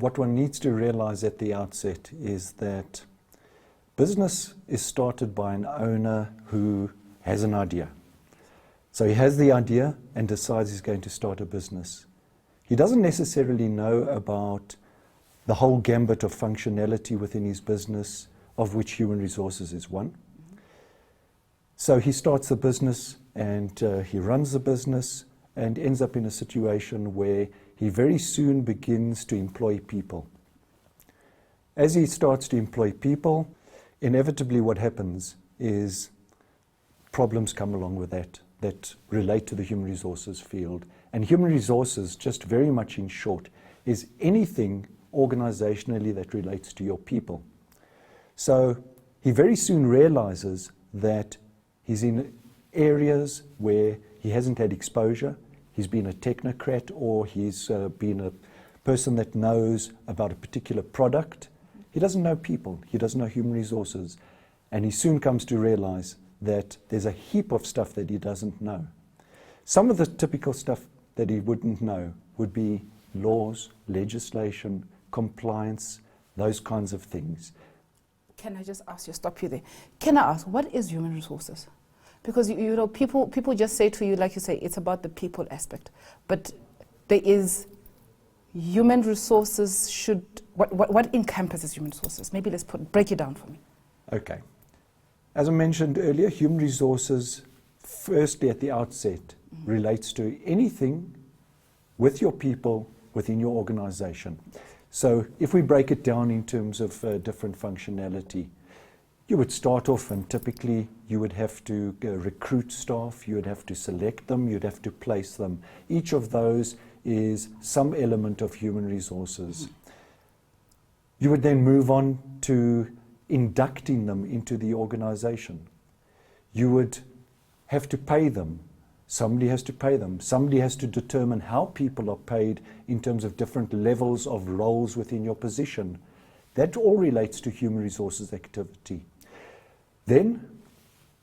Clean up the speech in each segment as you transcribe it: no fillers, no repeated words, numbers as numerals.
what one needs to realize at the outset is that business is started by an owner who has an idea. So he has the idea and decides he's going to start a business. He doesn't necessarily know about the whole gambit of functionality within his business, of which human resources is one. So he starts the business and he runs the business and ends up in a situation where he very soon begins to employ people. As he starts to employ people, inevitably what happens is problems come along with that relate to the human resources field. And human resources, just very much in short, is anything organizationally that relates to your people. So he very soon realizes that he's in areas where he hasn't had exposure. He's been a technocrat, or he's been a person that knows about a particular product. He doesn't know people. He doesn't know human resources. And he soon comes to realize that there's a heap of stuff that he doesn't know. Some of the typical stuff that he wouldn't know would be laws, legislation, compliance, those kinds of things. Can I just ask you, stop you there? Can I ask, what is human resources? Because you know, people just say to you, like you say, it's about the people aspect. But there is human resources what encompasses human resources? Maybe let's break it down for me. Okay. As I mentioned earlier, human resources, firstly at the outset, relates to anything with your people within your organization. So if we break it down in terms of different functionality, you would start off and typically you would have to recruit staff, you would have to select them, you'd have to place them. Each of those is some element of human resources. You would then move on to inducting them into the organization. You would have to pay them. Somebody has to pay them. Somebody has to determine how people are paid in terms of different levels of roles within your position. That all relates to human resources activity. Then,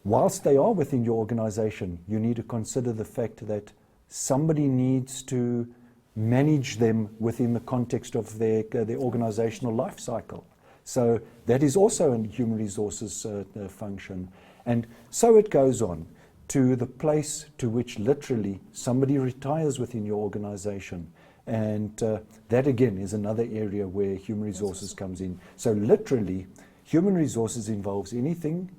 whilst they are within your organization, you need to consider the fact that somebody needs to manage them within the context of their organizational life cycle. So that is also a human resources function. And so it goes on to the place to which literally somebody retires within your organization. And that again is another area where human resources comes in. So literally, human resources involves anything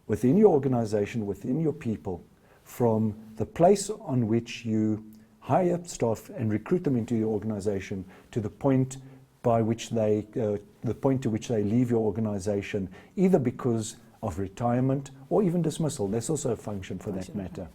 within your organization, within your people, from the place on which you hire staff and recruit them into your organization to the point by which they, the point to which they leave your organization, either because of retirement or even dismissal. That's also a function for that matter.